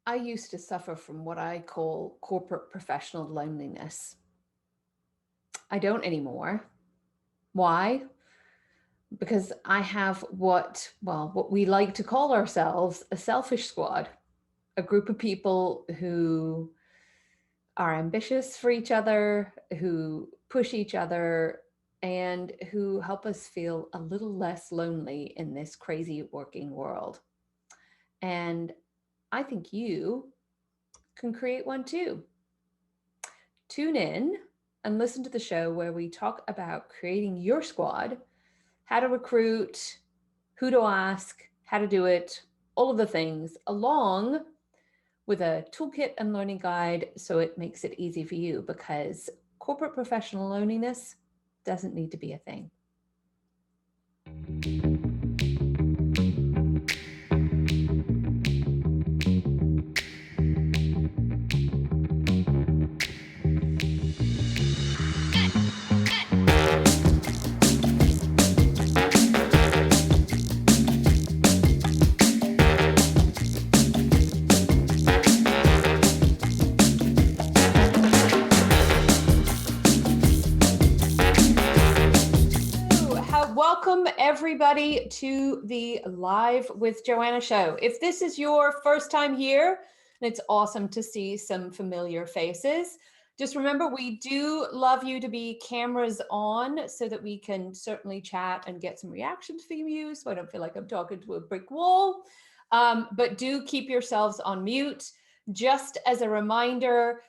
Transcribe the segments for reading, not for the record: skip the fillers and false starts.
I used to suffer from what I call corporate professional loneliness. I don't anymore. Why? Because I have what we like to call ourselves a selfish squad, a group of people who are ambitious for each other, who push each other, and who help us feel a little less lonely in this crazy working world. And I think you can create one too. Tune in and listen to the show where we talk about creating your squad, how to recruit, who to ask, how to do it, all of the things, along with a toolkit and learning guide so it makes it easy for you because corporate professional loneliness doesn't need to be a thing. Welcome everybody to the Live with Joanna show. If this is your first time here, it's awesome to see some familiar faces. Just remember, we do love you to be cameras on so that we can certainly chat and get some reactions from you so I don't feel like I'm talking to a brick wall. But do keep yourselves on mute. Just as a reminder,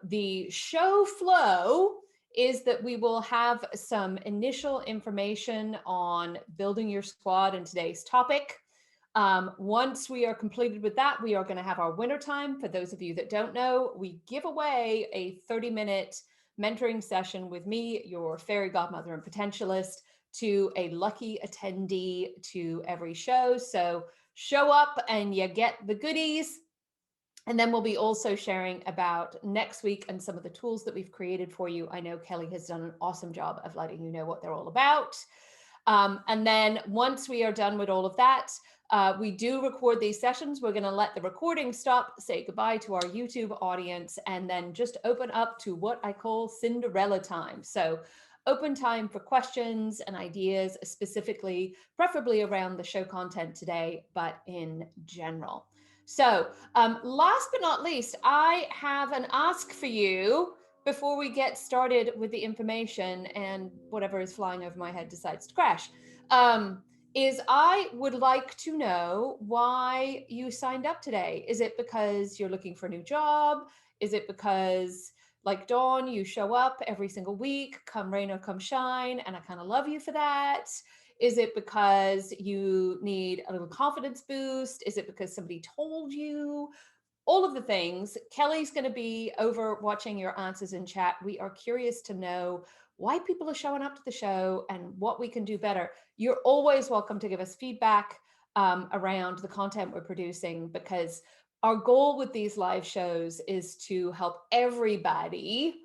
the show flow is that we will have some initial information on building your squad in today's topic. Once we are completed with that, we are going to have our winter time. For those of you that don't know, we give away a 30-minute mentoring session with me, your fairy godmother and potentialist, to a lucky attendee to every show. So show up and you get the goodies. And then we'll be also sharing about next week and some of the tools that we've created for you. I know Kelly has done an awesome job of letting you know what they're all about. And then once we are done with all of that, we do record these sessions. We're going to let the recording stop, say goodbye to our YouTube audience, and then just open up to what I call Cinderella time. So open time for questions and ideas, specifically, preferably around the show content today, but in general. So last but not least, I have an ask for you before we get started with the information and whatever is flying over my head decides to crash. Is I would like to know why you signed up today. Is it because you're looking for a new job? Is it because, like Dawn, you show up every single week, come rain or come shine, and I kind of love you for that? Is it because you need a little confidence boost? Is it because somebody told you? All of the things. Kelly's going to be over watching your answers in chat. We are curious to know why people are showing up to the show and what we can do better. You're always welcome to give us feedback around the content we're producing, because our goal with these live shows is to help everybody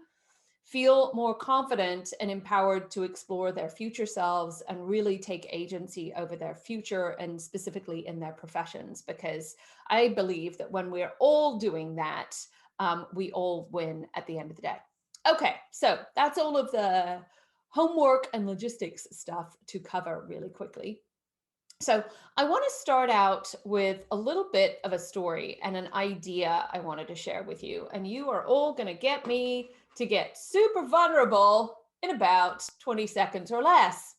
feel more confident and empowered to explore their future selves and really take agency over their future and specifically in their professions. Because I believe that when we're all doing that, we all win at the end of the day. Okay, so that's all of the homework and logistics stuff to cover really quickly. So I want to start out with a little bit of a story and an idea I wanted to share with you. And you are all going to get me to get super vulnerable in about 20 seconds or less,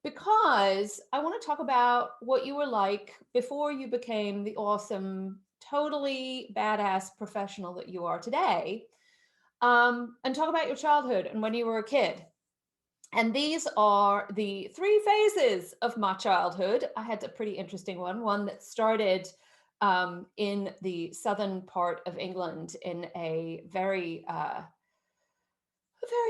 because I want to talk about what you were like before you became the awesome, totally badass professional that you are today, and talk about your childhood and when you were a kid. And these are the three phases of my childhood. I had a pretty interesting one that started in the southern part of England in a very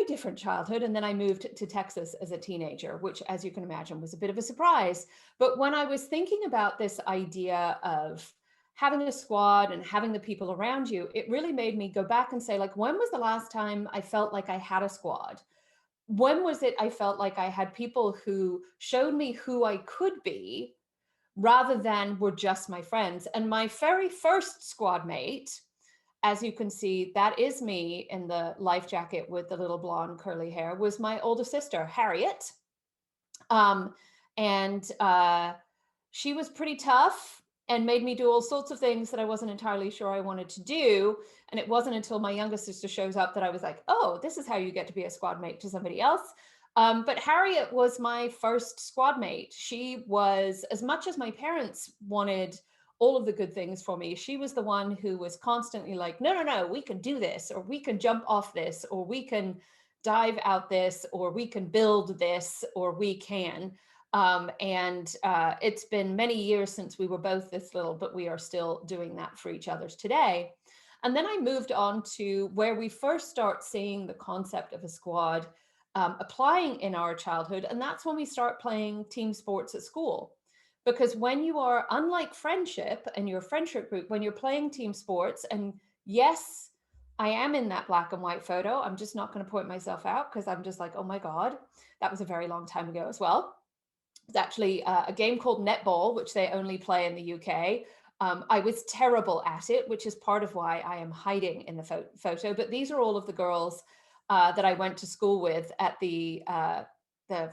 different childhood. And then I moved to Texas as a teenager, which, as you can imagine, was a bit of a surprise. But when I was thinking about this idea of having a squad and having the people around you, it really made me go back and say, like, when was the last time I felt like I had a squad? When was it I felt like I had people who showed me who I could be rather than we're just my friends. And my very first squad mate, as you can see, that is me in the life jacket with the little blonde curly hair, was my older sister, Harriet. Um, and she was pretty tough and made me do all sorts of things that I wasn't entirely sure I wanted to do. And it wasn't until my younger sister shows up that I was like, oh, this is how you get to be a squad mate to somebody else. But Harriet was my first squad mate. She was, as much as my parents wanted all of the good things for me, she was the one who was constantly like, no, no, no, we can do this, or we can jump off this, or we can dive out this, or we can build this, or we can. It's been many years since we were both this little, but we are still doing that for each other today. And then I moved on to where we first start seeing the concept of a squad applying in our childhood. And that's when we start playing team sports at school. Because when you are, unlike friendship and your friendship group, when you're playing team sports, and yes, I am in that black and white photo. I'm just not going to point myself out because I'm just like, oh my God, that was a very long time ago as well. It's actually a game called netball, which they only play in the UK. I was terrible at it, which is part of why I am hiding in the photo. But these are all of the girls that I went to school with at the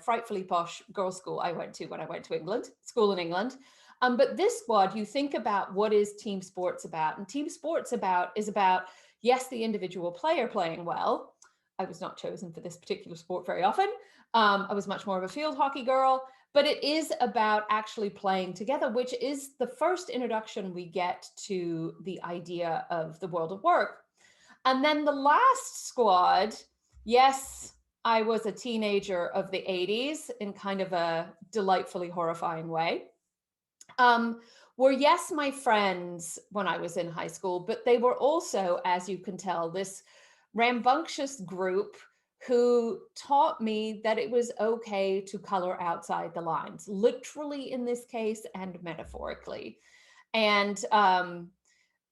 frightfully posh girls' school I went to when I went to England, school in England. But this squad, you think about what is team sports about, and team sports is about, yes, the individual player playing well. I was not chosen for this particular sport very often. I was much more of a field hockey girl, but it is about actually playing together, which is the first introduction we get to the idea of the world of work. And then the last squad, yes, I was a teenager of the 80s in kind of a delightfully horrifying way. Were, yes, my friends when I was in high school, but they were also, as you can tell, this rambunctious group who taught me that it was okay to color outside the lines, literally in this case and metaphorically. And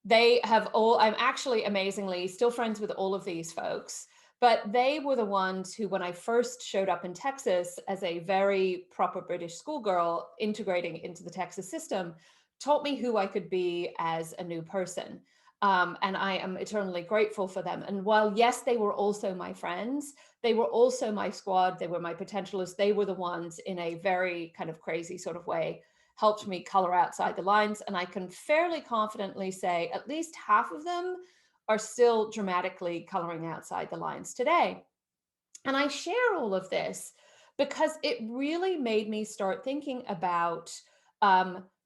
they have all, I'm actually amazingly still friends with all of these folks, but they were the ones who, when I first showed up in Texas as a very proper British schoolgirl integrating into the Texas system, taught me who I could be as a new person. And I am eternally grateful for them. And while, yes, they were also my friends, they were also my squad, they were my potentialists, they were the ones in a very kind of crazy sort of way helped me color outside the lines. And I can fairly confidently say at least half of them are still dramatically coloring outside the lines today. And I share all of this because it really made me start thinking about,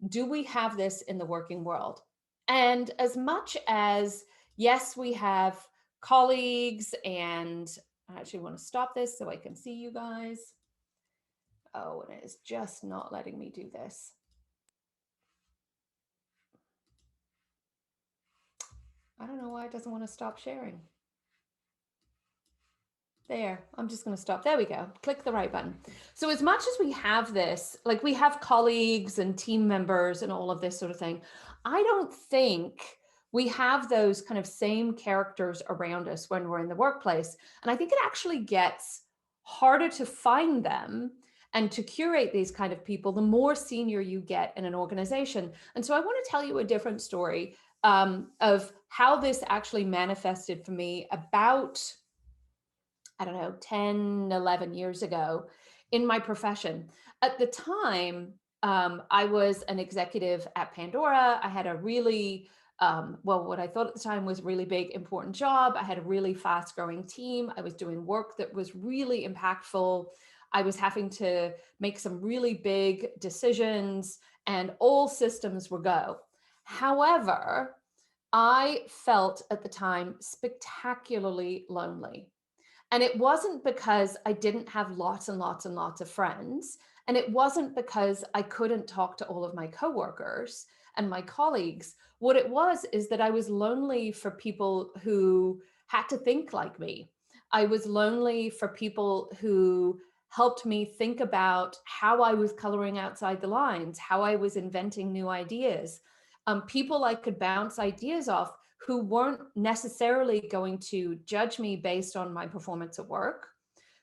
do we have this in the working world? And as much as, yes, we have colleagues, and I actually want to stop this so I can see you guys. Oh, and it is just not letting me do this. I don't know why it doesn't want to stop sharing. There, I'm just going to stop. There we go. Click the right button. So as much as we have this, like we have colleagues and team members and all of this sort of thing, I don't think we have those kind of same characters around us when we're in the workplace. And I think it actually gets harder to find them and to curate these kind of people the more senior you get in an organization. And so I want to tell you a different story of how this actually manifested for me about, I don't know, 10, 11 years ago in my profession. At the time, I was an executive at Pandora. I had a really, well, what I thought at the time was a really big, important job. I had a really fast growing team. I was doing work that was really impactful. I was having to make some really big decisions and all systems were go. However, I felt at the time spectacularly lonely. And it wasn't because I didn't have lots and lots and lots of friends. And it wasn't because I couldn't talk to all of my coworkers and my colleagues. What it was is that I was lonely for people who had to think like me. I was lonely for people who helped me think about how I was coloring outside the lines, how I was inventing new ideas. People I could bounce ideas off who weren't necessarily going to judge me based on my performance at work,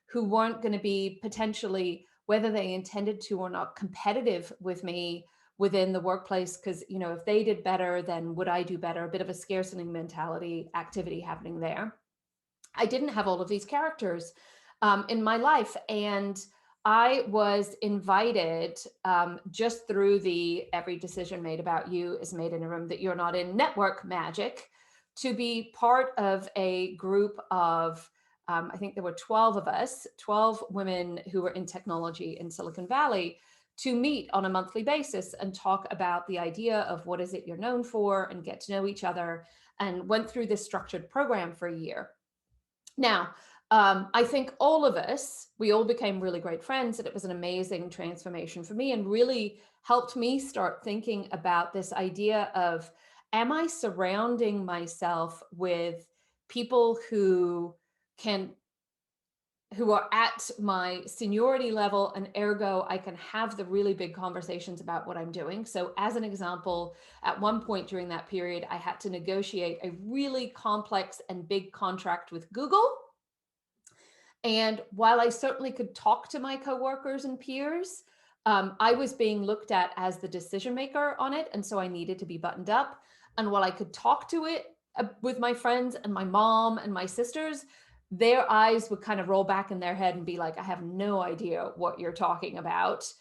who weren't going to be potentially, whether they intended to or not, competitive with me within the workplace, because, if they did better, then would I do better? A bit of a scarcity mentality activity happening there. I didn't have all of these characters in my life. And I was invited just through the every decision made about you is made in a room that you're not in network magic, to be part of a group of, I think there were 12 of us, 12 women who were in technology in Silicon Valley, to meet on a monthly basis and talk about the idea of what is it you're known for and get to know each other, and went through this structured program for a year. Now, I think all of us, we all became really great friends, and it was an amazing transformation for me and really helped me start thinking about this idea of, am I surrounding myself with people who are at my seniority level, and ergo I can have the really big conversations about what I'm doing. So as an example, at one point during that period, I had to negotiate a really complex and big contract with Google. And while I certainly could talk to my coworkers and peers, I was being looked at as the decision maker on it. And so I needed to be buttoned up. And while I could talk to it with my friends and my mom and my sisters, their eyes would kind of roll back in their head and be like, I have no idea what you're talking about.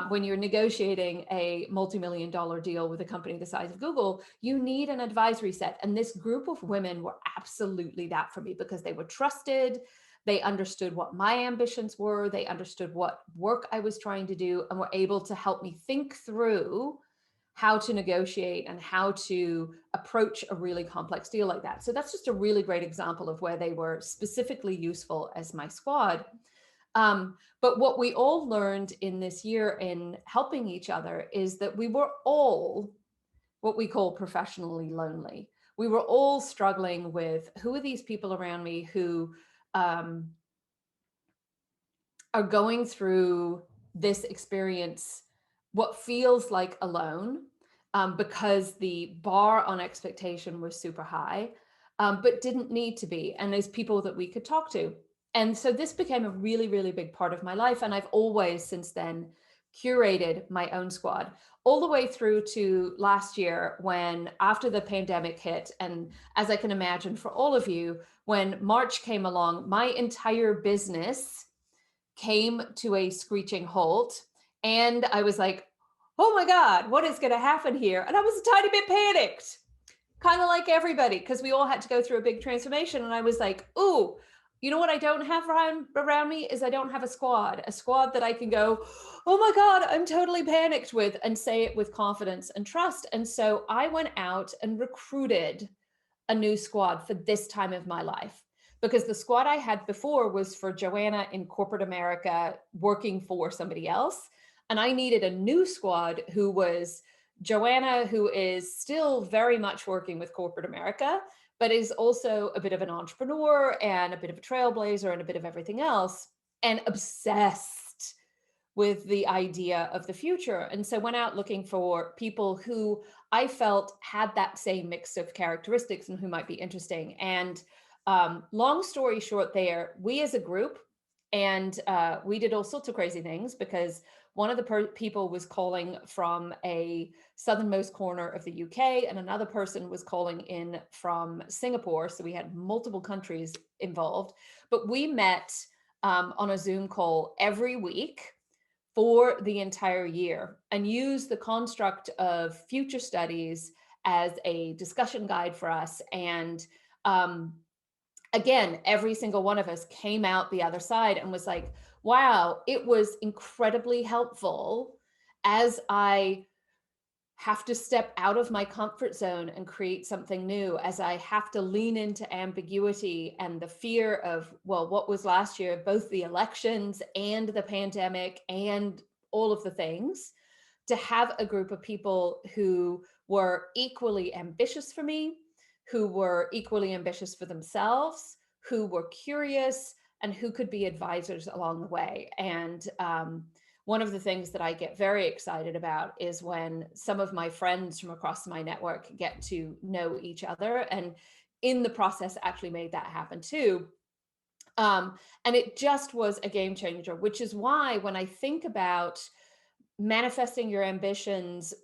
When you're negotiating a multi-million-dollar deal with a company the size of Google, you need an advisory set. And this group of women were absolutely that for me, because they were trusted. They understood what my ambitions were. They understood what work I was trying to do, and were able to help me think through how to negotiate and how to approach a really complex deal like that. So that's just a really great example of where they were specifically useful as my squad. But what we all learned in this year in helping each other is that we were all what we call professionally lonely. We were all struggling with, who are these people around me who are going through this experience, what feels like alone, because the bar on expectation was super high, but didn't need to be. And there's people that we could talk to. And so this became a really, really big part of my life. And I've always since then curated my own squad, all the way through to last year, when after the pandemic hit, and as I can imagine for all of you, when March came along, my entire business came to a screeching halt. And I was like, oh my God, what is going to happen here? And I was a tiny bit panicked, kind of like everybody, because we all had to go through a big transformation. And I was like, ooh, you know what I don't have around me is I don't have a squad that I can go, oh my God, I'm totally panicked with, and say it with confidence and trust. And so I went out and recruited a new squad for this time of my life, because the squad I had before was for Joanna in corporate America working for somebody else. And I needed a new squad who was Joanna, who is still very much working with corporate America, but is also a bit of an entrepreneur and a bit of a trailblazer and a bit of everything else, and obsessed with the idea of the future. And so went out looking for people who I felt had that same mix of characteristics and who might be interesting. And long story short there, we as a group, and we did all sorts of crazy things, because one of the people was calling from a southernmost corner of the UK, and another person was calling in from Singapore. So we had multiple countries involved, but we met on a Zoom call every week for the entire year, and used the construct of future studies as a discussion guide for us. And again, every single one of us came out the other side and was like, wow, it was incredibly helpful as I have to step out of my comfort zone and create something new, as I have to lean into ambiguity and the fear of, well, what was last year, both the elections and the pandemic and all of the things, to have a group of people who were equally ambitious for me, who were equally ambitious for themselves, who were curious, and who could be advisors along the way. And one of the things that I get very excited about is when some of my friends from across my network get to know each other, and in the process actually made that happen too. And it just was a game changer, which is why when I think about manifesting your ambitions,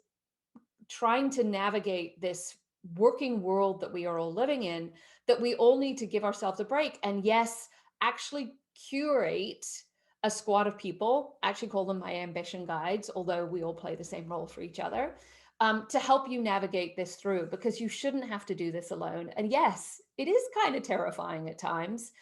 trying to navigate this working world that we are all living in, that we all need to give ourselves a break. And yes, actually curate a squad of people, I actually call them my ambition guides, although we all play the same role for each other, to help you navigate this through, because you shouldn't have to do this alone. And yes, it is kind of terrifying at times.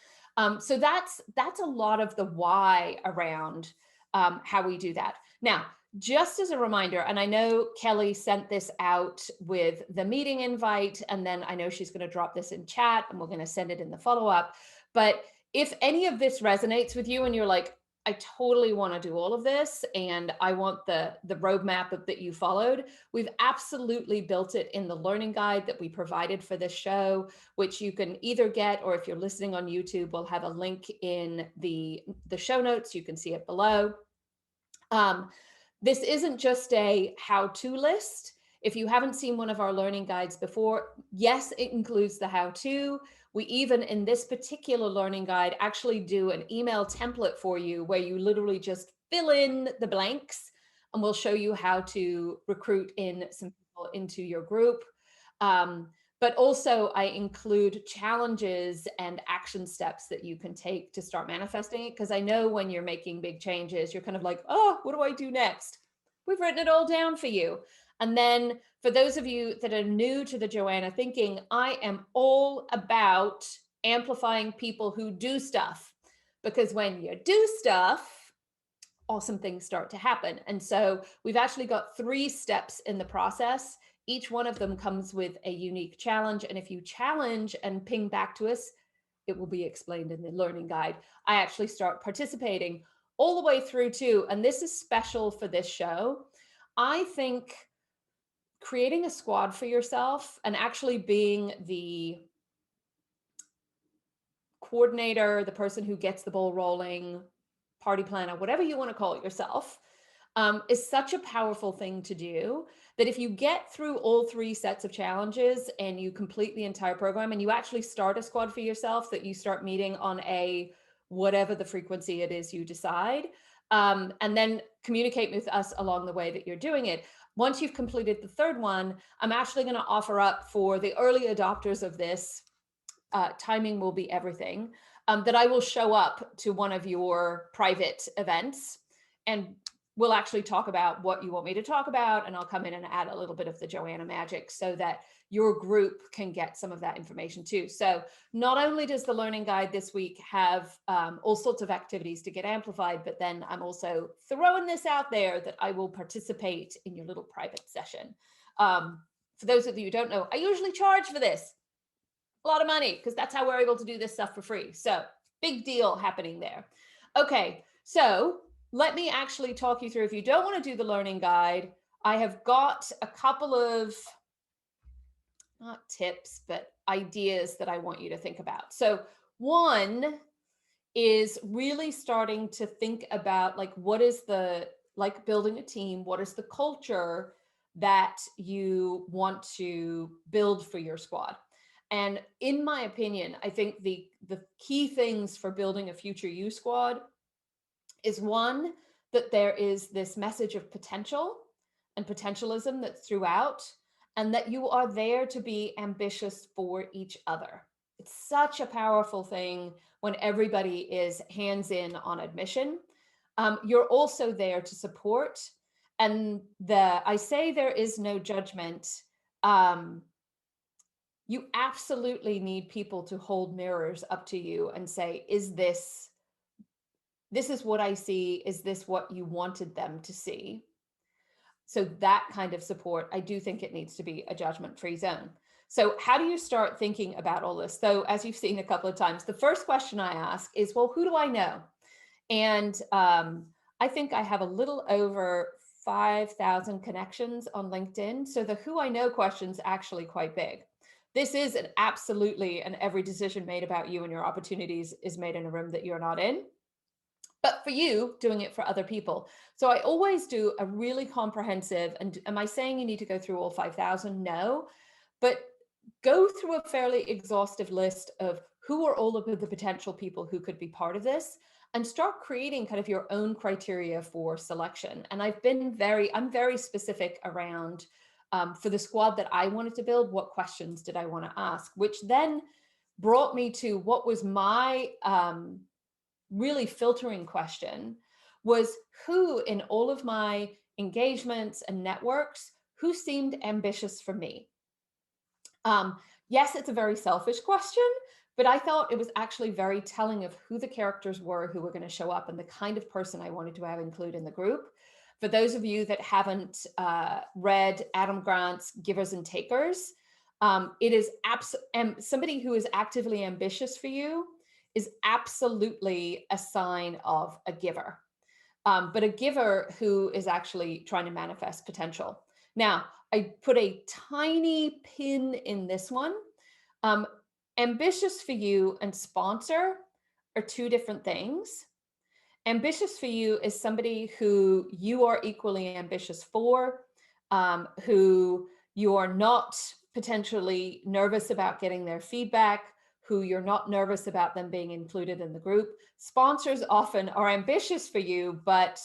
So that's a lot of the why around how we do that. Now, just as a reminder, and I know Kelly sent this out with the meeting invite, and then I know she's going to drop this in chat and we're going to send it in the follow-up. But if any of this resonates with you and you're like, I totally want to do all of this and I want the roadmap that you followed, we've absolutely built it in the learning guide that we provided for this show, which you can either get, or if you're listening on YouTube, we'll have a link in the show notes. You can see it below. This isn't just a how-to list. If you haven't seen one of our learning guides before, yes, it includes the how-to. We even, in this particular learning guide, actually do an email template for you where you literally just fill in the blanks, and we'll show you how to recruit in some people into your group. But also I include challenges and action steps that you can take to start manifesting it. Because I know when you're making big changes, you're kind of like, oh, what do I do next? We've written it all down for you. And then for those of you that are new to the Joanna thinking, I am all about amplifying people who do stuff. Because when you do stuff, awesome things start to happen. And so we've actually got 3 steps in the process. Each one of them comes with a unique challenge. And if you challenge and ping back to us, it will be explained in the learning guide. I actually start participating all the way through too. And this is special for this show. I think creating a squad for yourself and actually being the coordinator, the person who gets the ball rolling, party planner, whatever you want to call it yourself, is such a powerful thing to do, that if you get through all 3 sets of challenges and you complete the entire program and you actually start a squad for yourself, that you start meeting on a whatever the frequency it is you decide, and then communicate with us along the way that you're doing it. Once you've completed the 3rd one, I'm actually going to offer up for the early adopters of this, timing will be everything, that I will show up to one of your private events and we'll actually talk about what you want me to talk about. And I'll come in and add a little bit of the Joanna magic so that your group can get some of that information too. So not only does the learning guide this week have all sorts of activities to get amplified, but then I'm also throwing this out there that I will participate in your little private session. For those of you who don't know, I usually charge for this a lot of money because that's how we're able to do this stuff for free. So big deal happening there. Okay, so let me actually talk you through. If you don't want to do the learning guide, I have got a couple of, not tips, but ideas that I want you to think about. So one is really starting to think about like, what is the, like building a team, what is the culture that you want to build for your squad? And in my opinion, I think the key things for building a future you squad is one, that there is this message of potential and potentialism that's throughout, and that you are there to be ambitious for each other. It's such a powerful thing when everybody is hands in on admission. You're also there to support. And I say there is no judgment. You absolutely need people to hold mirrors up to you and say, is this is what I see. Is this what you wanted them to see? So that kind of support, I do think it needs to be a judgment-free zone. So how do you start thinking about all this? So as you've seen a couple of times, the first question I ask is, well, who do I know? And I think I have a little over 5,000 connections on LinkedIn. So the who I know question is actually quite big. This is absolutely an every decision made about you and your opportunities is made in a room that you're not in. But for you, doing it for other people. So I always do a really comprehensive, and am I saying you need to go through all 5,000? No, but go through a fairly exhaustive list of who are all of the potential people who could be part of this. and start creating kind of your own criteria for selection. And I'm very specific around, for the squad that I wanted to build, what questions did I want to ask, which then brought me to what was my really filtering question was, who in all of my engagements and networks, who seemed ambitious for me? Yes, it's a very selfish question, but I thought it was actually very telling of who the characters were who were going to show up and the kind of person I wanted to have include in the group. For those of you that haven't read Adam Grant's Givers and Takers, it is somebody who is actively ambitious for you is absolutely a sign of a giver, but a giver who is actually trying to manifest potential. Now, I put a tiny pin in this one. Ambitious for you and sponsor are two different things. Ambitious for you is somebody who you are equally ambitious for, who you are not potentially nervous about getting their feedback, who you're not nervous about them being included in the group. Sponsors often are ambitious for you, but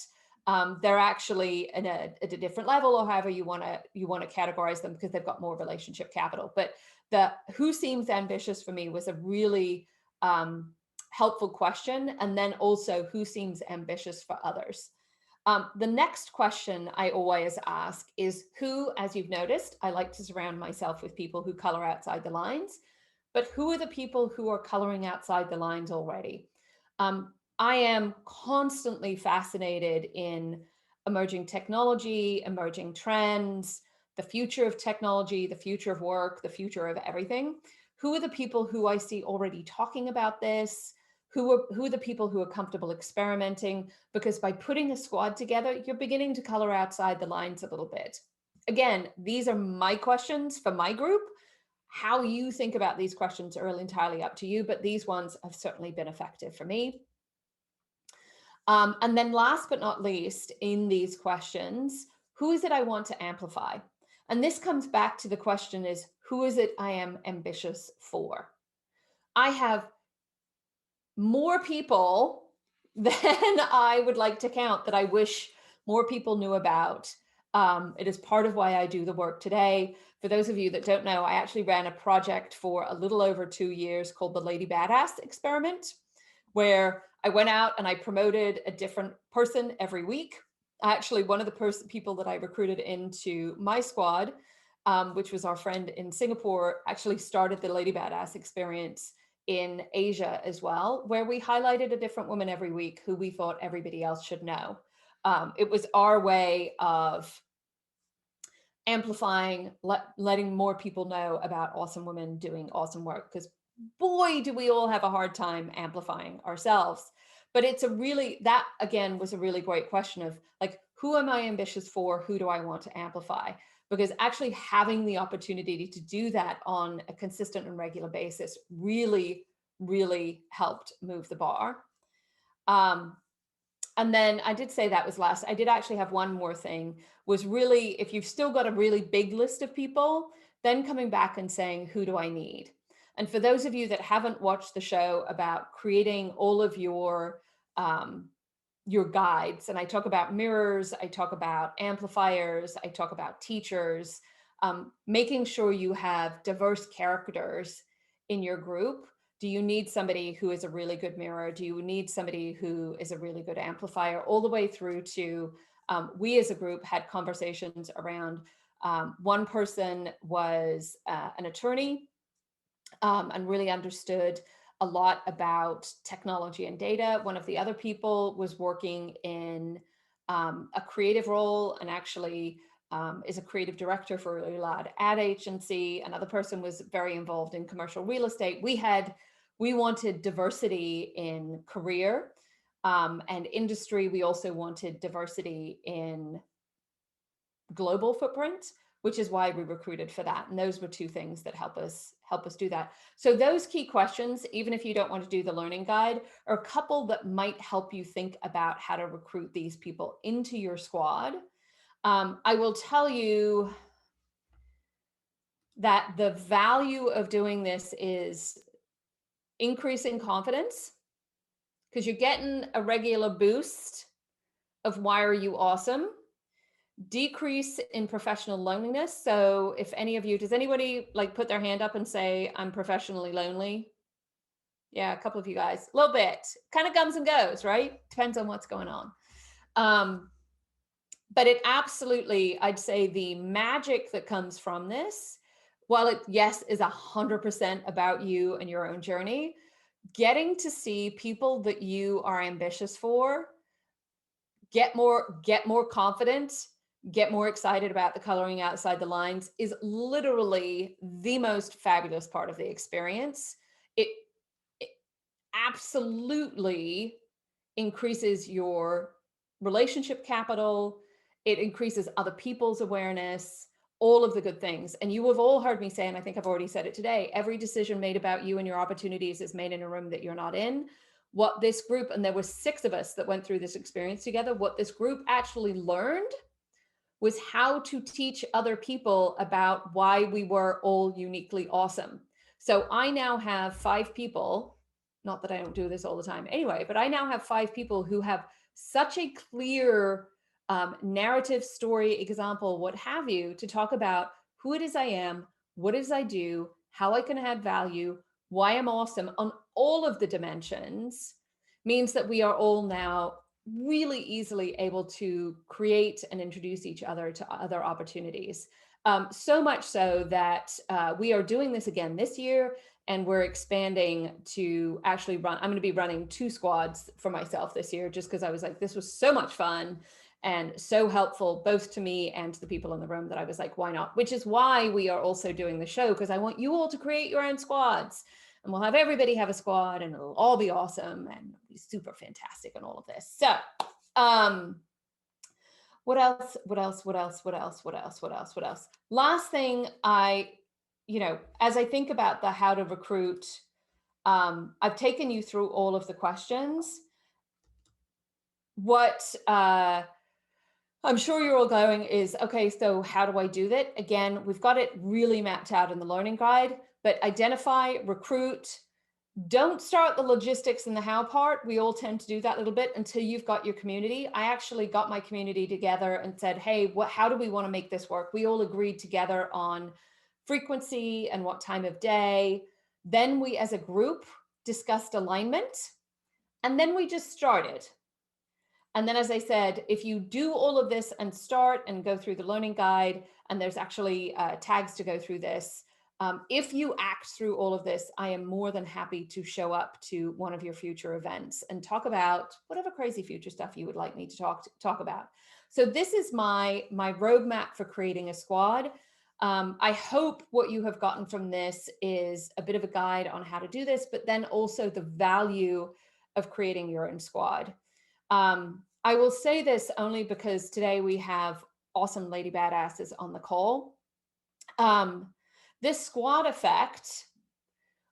they're actually at a different level, or however you want to categorize them, because they've got more relationship capital. But the who seems ambitious for me was a really helpful question. And then also, who seems ambitious for others? The next question I always ask is who, as you've noticed, I like to surround myself with people who color outside the lines, but who are the people who are coloring outside the lines already? I am constantly fascinated in emerging technology, emerging trends, the future of technology, the future of work, the future of everything. Who are the people who I see already talking about this? Who are the people who are comfortable experimenting? Because by putting a squad together, you're beginning to color outside the lines a little bit. Again, these are my questions for my group. How you think about these questions are entirely up to you, but these ones have certainly been effective for me. And then last but not least, in these questions, who is it I want to amplify? And this comes back to the question is, who is it I am ambitious for? I have more people than I would like to count that I wish more people knew about. It is part of why I do the work today. For those of you that don't know, I actually ran a project for a little over 2 years called the Lady Badass Experiment, where I went out and I promoted a different person every week. Actually, one of the people that I recruited into my squad, which was our friend in Singapore, actually started the Lady Badass experience in Asia as well, where we highlighted a different woman every week who we thought everybody else should know. It was our way of amplifying, letting more people know about awesome women doing awesome work, because boy, do we all have a hard time amplifying ourselves. But it's that again was a really great question of like, who am I ambitious for? Who do I want to amplify? Because actually having the opportunity to do that on a consistent and regular basis really, really helped move the bar. And then I did say that was last. I did actually have one more thing, was really, if you've still got a really big list of people, then coming back and saying, who do I need? And for those of you that haven't watched the show about creating all of your guides, and I talk about mirrors, I talk about amplifiers, I talk about teachers, making sure you have diverse characters in your group. Do you need somebody who is a really good mirror? Do you need somebody who is a really good amplifier? All the way through to, we as a group had conversations around, one person was an attorney, and really understood a lot about technology and data. One of the other people was working in a creative role and actually is a creative director for a large ad agency. Another person was very involved in commercial real estate. We wanted diversity in career and industry. We also wanted diversity in global footprint, which is why we recruited for that. And those were two things that help us do that. So those key questions, even if you don't want to do the learning guide, are a couple that might help you think about how to recruit these people into your squad. I will tell you that the value of doing this is increasing confidence, because you're getting a regular boost of why are you awesome. Decrease in professional loneliness. So if any of you, does anybody like put their hand up and say, I'm professionally lonely? Yeah, a couple of you guys, a little bit. Kind of comes and goes, right? Depends on what's going on. But it absolutely, I'd say the magic that comes from this, while it, yes, is 100% about you and your own journey, getting to see people that you are ambitious for get more confident, get more excited about the coloring outside the lines is literally the most fabulous part of the experience. It absolutely increases your relationship capital. It increases other people's awareness, all of the good things. And you have all heard me say, and I think I've already said it today, every decision made about you and your opportunities is made in a room that you're not in. What this group, and there were 6 of us that went through this experience together, what this group actually learned was how to teach other people about why we were all uniquely awesome. So I now have 5 people, not that I don't do this all the time anyway, but I now have 5 people who have such a clear narrative, story, example, what have you, to talk about who it is I am, what it is I do, how I can add value, why I'm awesome on all of the dimensions, means that we are all now really easily able to create and introduce each other to other opportunities. So much so that we are doing this again this year, and we're expanding to actually run. I'm going to be running 2 squads for myself this year, just because I was like, this was so much fun and so helpful, both to me and to the people in the room, that I was like, why not? Which is why we are also doing the show, because I want you all to create your own squads. And we'll have everybody have a squad, and it'll all be awesome and be super fantastic and all of this. So what else? Last thing, as I think about the how to recruit, I've taken you through all of the questions. What I'm sure you're all going is, okay, so how do I do that? Again, we've got it really mapped out in the learning guide, but identify, recruit. Don't start the logistics and the how part. We all tend to do that a little bit until you've got your community. I actually got my community together and said, hey, how do we want to make this work? We all agreed together on frequency and what time of day. Then we as a group discussed alignment, and then we just started. And then, as I said, if you do all of this and start and go through the learning guide, and there's actually tags to go through this, if you act through all of this, I am more than happy to show up to one of your future events and talk about whatever crazy future stuff you would like me to talk about. So this is my roadmap for creating a squad. I hope what you have gotten from this is a bit of a guide on how to do this, but then also the value of creating your own squad. I will say this only because today we have awesome lady badasses on the call. This squad effect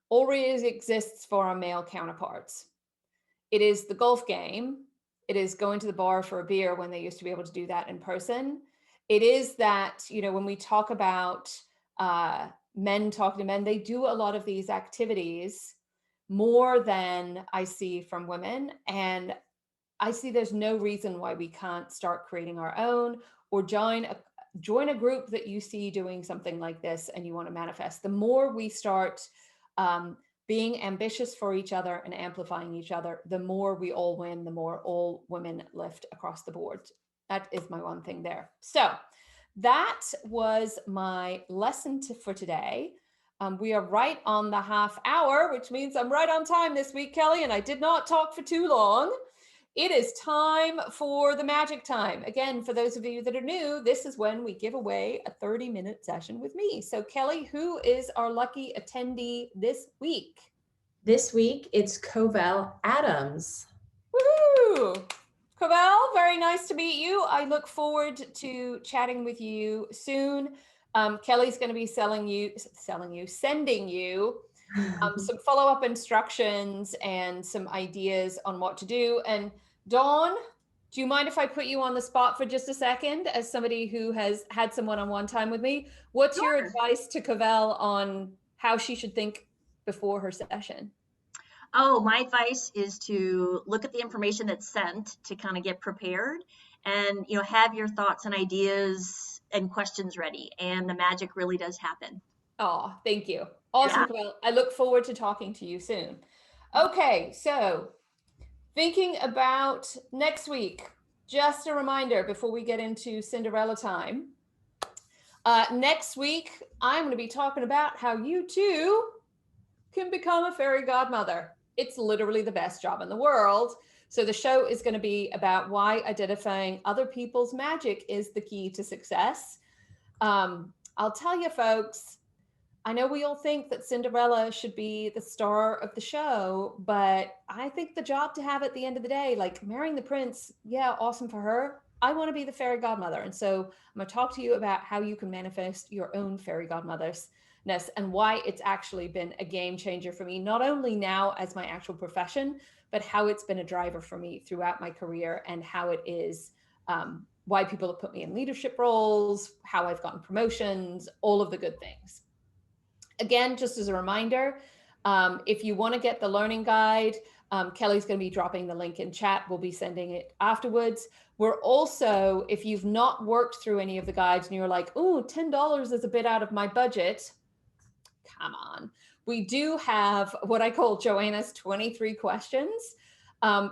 always exists for our male counterparts. It is the golf game. It is going to the bar for a beer when they used to be able to do that in person. It is that, when we talk about men talking to men, they do a lot of these activities more than I see from women. And I see there's no reason why we can't start creating our own, or join a group that you see doing something like this and you want to manifest. The more we start being ambitious for each other and amplifying each other, the more we all win, the more all women lift across the board. That is my one thing there. So that was my lesson for today. We are right on the half hour, which means I'm right on time this week, Kelly, and I did not talk for too long. It is time for the magic time. Again, for those of you that are new, this is when we give away a 30-minute session with me. So Kelly, who is our lucky attendee this week? This week, it's Covell Adams. Woohoo! Covell, very nice to meet you. I look forward to chatting with you soon. Kelly's going to be sending you some follow-up instructions and some ideas on what to do. And Dawn, do you mind if I put you on the spot for just a second as somebody who has had some one-on-one time with me? What's your advice to Covell on how she should think before her session? Oh, my advice is to look at the information that's sent to kind of get prepared and, have your thoughts and ideas and questions ready. And the magic really does happen. Oh, thank you. Awesome, Yeah. Camille. I look forward to talking to you soon. Okay, so thinking about next week, just a reminder before we get into Cinderella time. Next week, I'm going to be talking about how you too can become a fairy godmother. It's literally the best job in the world. So the show is going to be about why identifying other people's magic is the key to success. I'll tell you, folks, I know we all think that Cinderella should be the star of the show, but I think the job to have at the end of the day, like marrying the prince, yeah, awesome for her. I want to be the fairy godmother. And so I'm going to talk to you about how you can manifest your own fairy godmotherness and why it's actually been a game changer for me, not only now as my actual profession, but how it's been a driver for me throughout my career and how it is why people have put me in leadership roles, how I've gotten promotions, all of the good things. Again, just as a reminder, if you want to get the learning guide, Kelly's going to be dropping the link in chat. We'll be sending it afterwards. We're also, if you've not worked through any of the guides and you're like, oh, $10 is a bit out of my budget, come on. We do have what I call JOANNA'S 23 questions.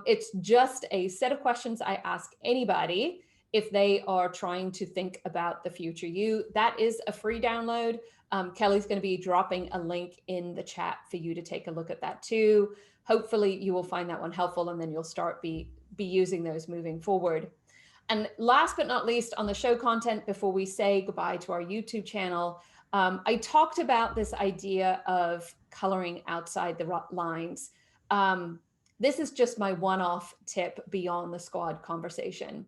It's just a set of questions I ask anybody if they are trying to think about the future you. That is a free download. Kelly's going to be dropping a link in the chat for you to take a look at that too. Hopefully you will find that one helpful and then you'll start be using those moving forward. And last but not least, on the show content, before we say goodbye to our YouTube channel, I talked about this idea of coloring outside the lines. This is just my one-off tip beyond the squad conversation.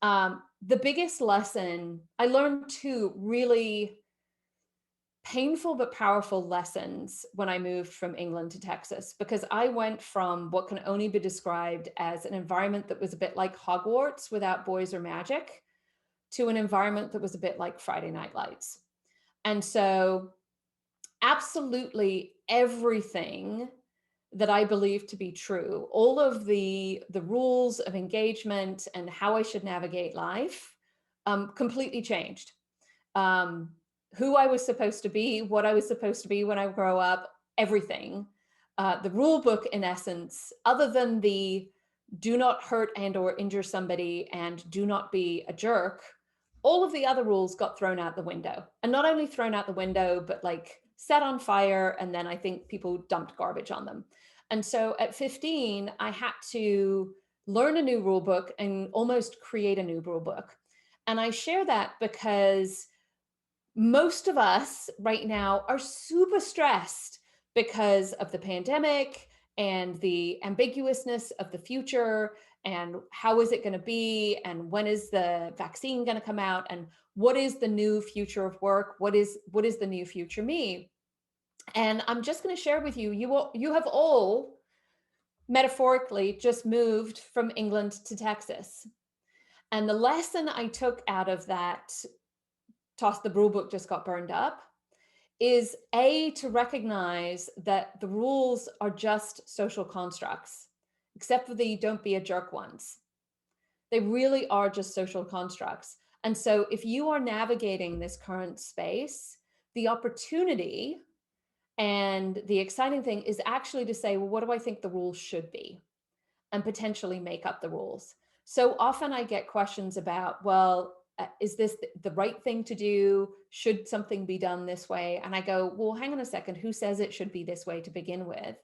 The biggest lesson, I learned two really painful but powerful lessons when I moved from England to Texas, because I went from what can only be described as an environment that was a bit like Hogwarts without boys or magic to an environment that was a bit like Friday Night Lights. And so absolutely everything that I believe to be true, all of the rules of engagement and how I should navigate life completely changed. Who I was supposed to be, what I was supposed to be when I grow up, everything. The rule book, in essence, other than the do not hurt and or injure somebody and do not be a jerk, all of the other rules got thrown out the window. And not only thrown out the window, but like set on fire. And then I think people dumped garbage on them. And so at 15, I had to learn a new rule book and almost create a new rule book. And I share that because most of us right now are super stressed because of the pandemic and the ambiguousness of the future and how is it going to be and when is the vaccine going to come out and what is the new future of work, what is the new future me. And I'm just going to share with you, you have all metaphorically just moved from England to Texas. And the lesson I took out of that toss the rule book just got burned up is to recognize that the rules are just social constructs, except for the don't be a jerk ones. They really are just social constructs. And so if you are navigating this current space, the opportunity and the exciting thing is actually to say, well, what do I think the rules should be? And potentially make up the rules. So often I get questions about, well, is this the right thing to do? Should something be done this way? And I go, well, hang on a second. Who says it should be this way to begin with?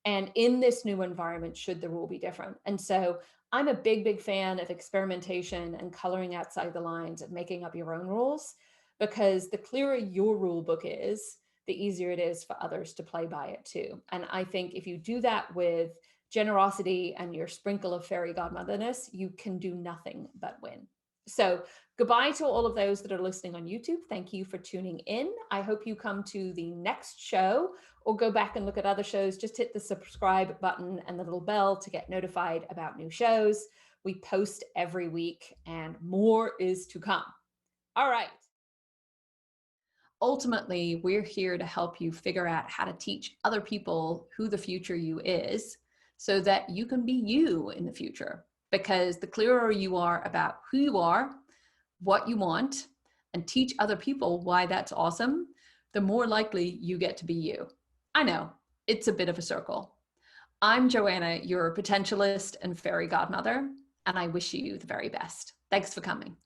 And in this new environment, should the rule be different? And so I'm a big, big fan of experimentation and coloring outside the lines of making up your own rules, because the clearer your rule book is, the easier it is for others to play by it too. And I think if you do that with generosity and your sprinkle of fairy godmotherness, you can do nothing but win. So goodbye to all of those that are listening on YouTube. Thank you for tuning in. I hope you come to the next show or go back and look at other shows. Just hit the subscribe button and the little bell to get notified about new shows. We post every week and more is to come. All right. ultimately, we're here to help you figure out how to teach other people who the future you is so that you can be you in the future. Because the clearer you are about who you are, what you want, and teach other people why that's awesome, the more likely you get to be you. I know, it's a bit of a circle. I'm Joanna, your potentialist and fairy godmother, and I wish you the very best. Thanks for coming.